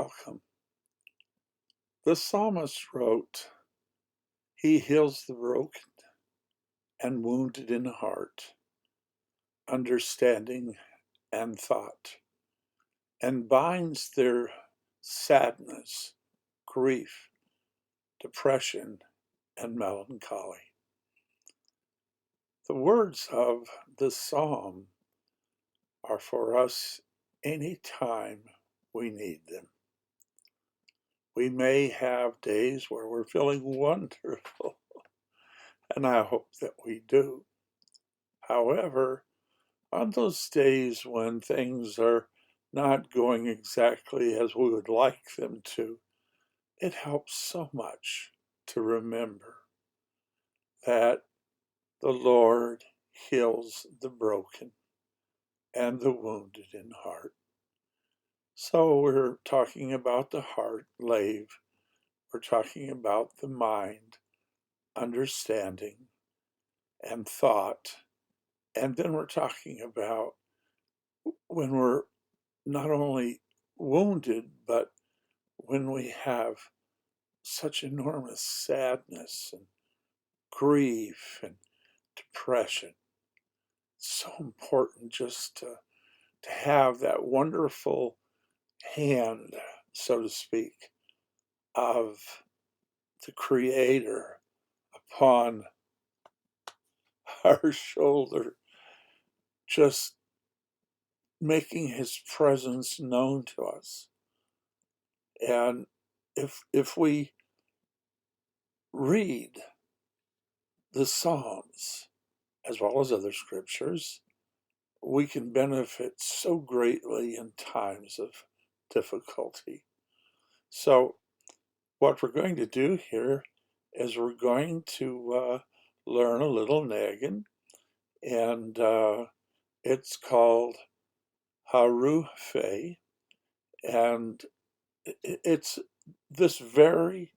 Welcome. The psalmist wrote, "He heals the broken and wounded in heart, understanding and thought, and binds their sadness, grief, depression, and melancholy." The words of this psalm are for us any time we need them. We may have days where we're feeling wonderful, and I hope that we do. However, on those days when things are not going exactly as we would like them to, it helps so much to remember that the Lord heals the broken and the wounded in heart. So we're talking about the heart, lave. We're talking about the mind, understanding, and thought. And then we're talking about when we're not only wounded, but when we have such enormous sadness and grief and depression. It's so important just to have that wonderful hand, so to speak, of the Creator upon our shoulder, just making His presence known to us. And if we read the Psalms as well as other scriptures, we can benefit so greatly in times of difficulty. So, what we're going to do here is we're going to learn a little Nagan, and it's called Harufe, and it's this very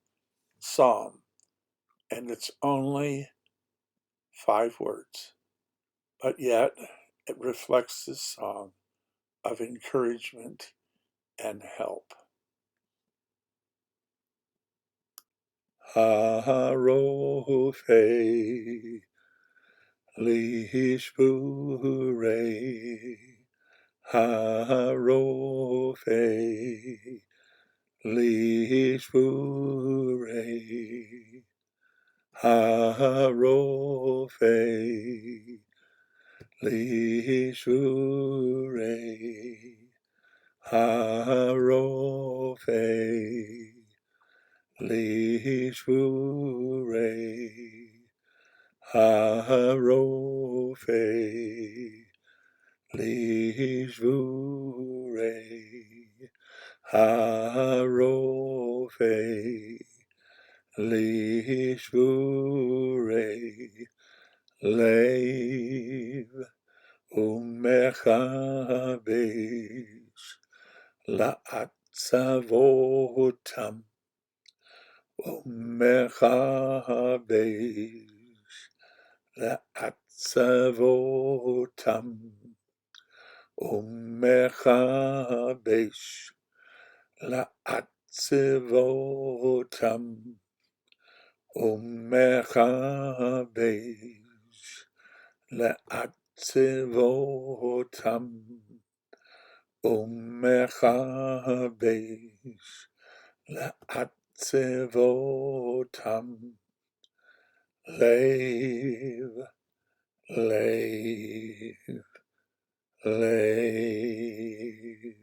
psalm, and it's only 5 words, but yet it reflects this song of encouragement and help. Harofe lishbure, Harofe lishbure, Harofe lishbure, Harofe lishbure, Harofe lishbure, Harofe lishbure, Leiv umechabesh la'atzavotam umechabesh la'atzavotam umechabesh la'atzavotam umechabesh la'atzavotam umechabesh la'atzavotam. Leiv, leiv, leiv.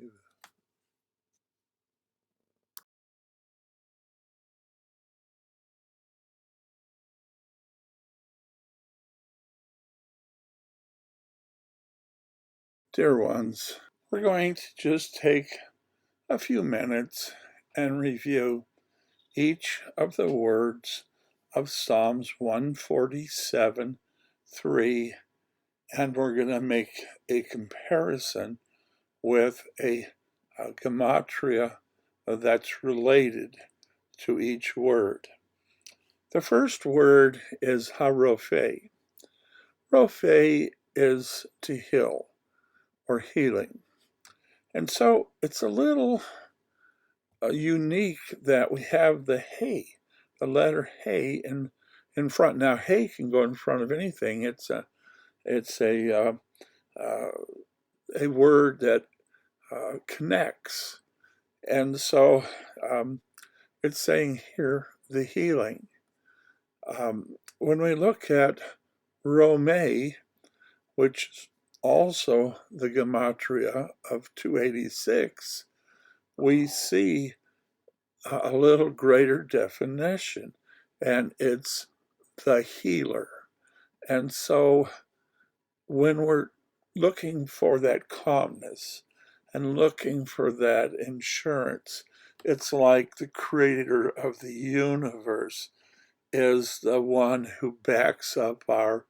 Dear ones, we're going to just take a few minutes and review each of the words of Psalms 147:3, and we're going to make a comparison with a Gematria that's related to each word. The first word is Harophe. Rophe is to heal or healing. And so it's a little unique that we have the hey, the letter hey in front. Now hey can go in front of anything. It's a word that connects, and so it's saying here the healing. When we look at Rome, which is also the Gematria of 286, we see a little greater definition, and it's the healer. And so when we're looking for that calmness and looking for that insurance, it's like the creator of the universe is the one who backs up our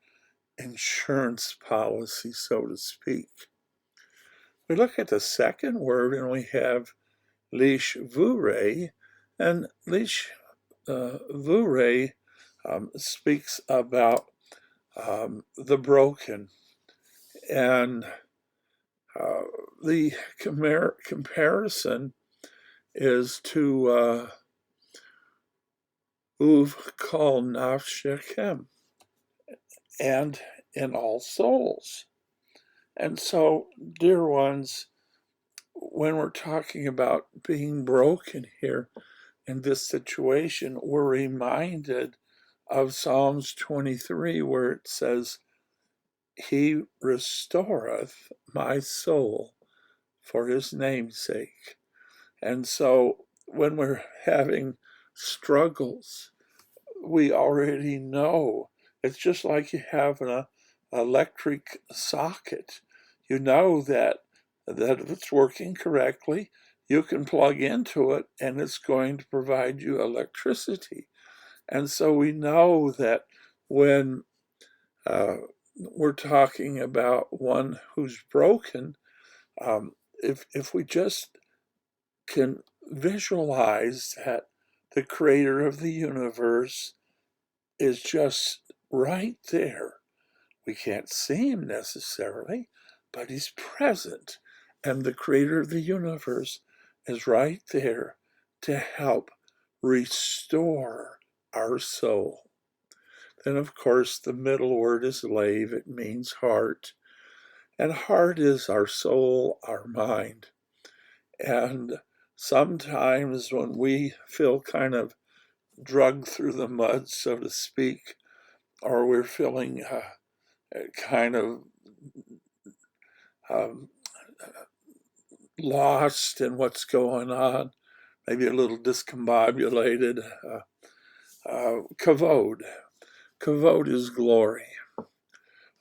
insurance policy, so to speak. We look at the second word and we have lish vure, and lish vure speaks about the broken, and the comparison is to uv kol nafshechem, and in all souls. And so, dear ones, when we're talking about being broken here in this situation, we're reminded of Psalms 23, where it says, He restoreth my soul for his name's sake. And so when we're having struggles, we already know. It's just like you have an electric socket. You know that if it's working correctly, you can plug into it and it's going to provide you electricity. And so we know that when we're talking about one who's broken, if we just can visualize that the creator of the universe is just right there. We can't see him necessarily, but he's present. And the creator of the universe is right there to help restore our soul. Then, of course, the middle word is lave. It means heart. And heart is our soul, our mind. And sometimes when we feel kind of drugged through the mud, so to speak, or we're feeling kind of um, lost in what's going on, maybe a little discombobulated, kavod. Kavod is glory.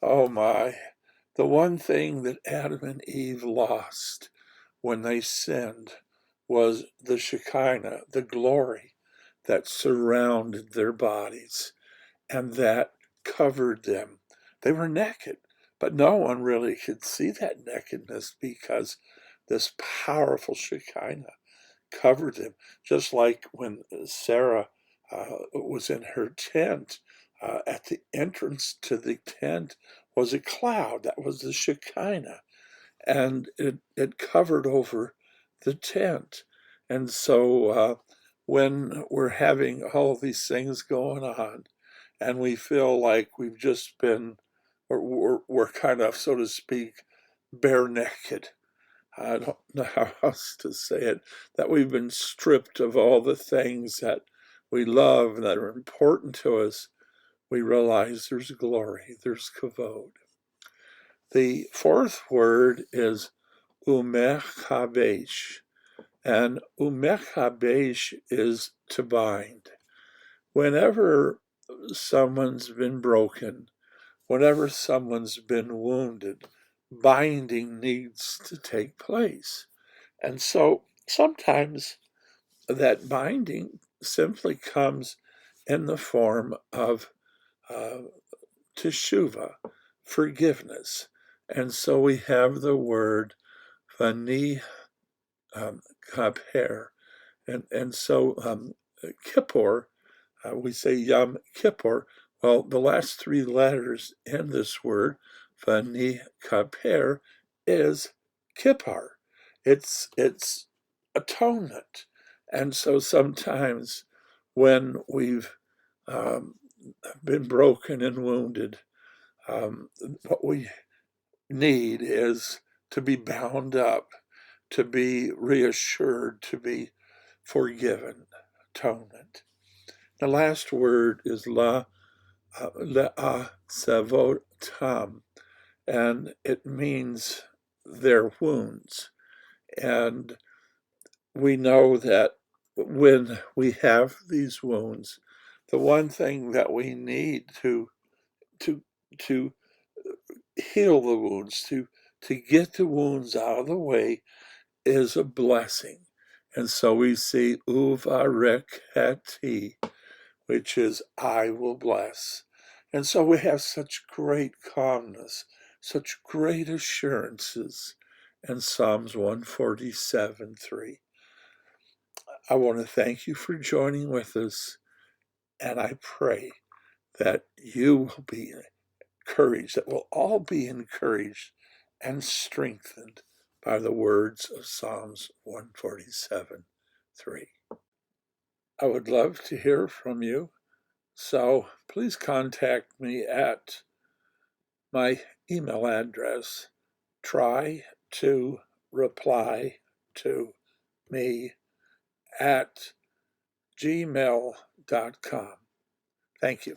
Oh my. The one thing that Adam and Eve lost when they sinned was the Shekinah, the glory that surrounded their bodies and that covered them. They were naked, but no one really could see that nakedness because this powerful Shekinah covered them. Just like when Sarah was in her tent, at the entrance to the tent was a cloud. That was the Shekinah, and it covered over the tent. And so when we're having all these things going on, and we feel like we've just been, or we're kind of, so to speak, bare naked. I don't know how else to say it, that we've been stripped of all the things that we love that are important to us. We realize there's glory, there's kavod. The fourth word is umechabesh, and umechabesh is to bind. Whenever someone's been broken, whenever someone's been wounded, binding needs to take place. And so sometimes that binding simply comes in the form of teshuvah, forgiveness. And so we have the word vani kaper. And so Kippur, we say Yom Kippur. Well, the last three letters in this word, vani kaper, is Kippur. It's atonement. And so sometimes when we've um, been broken and wounded, what we need is to be bound up, to be reassured, to be forgiven, atonement. The last word is le'a savotam, and it means their wounds. And we know that when we have these wounds, the one thing that we need to to heal the wounds, to get the wounds out of the way, is a blessing. And so we see uvarekheti, which is I will bless. And so we have such great calmness, such great assurances in Psalms 147:3. I want to thank you for joining with us, and I pray that you will be encouraged, that we'll all be encouraged and strengthened by the words of Psalms 147:3. I would love to hear from you, so please contact me at my email address. Try to reply to me at gmail.com. Thank you.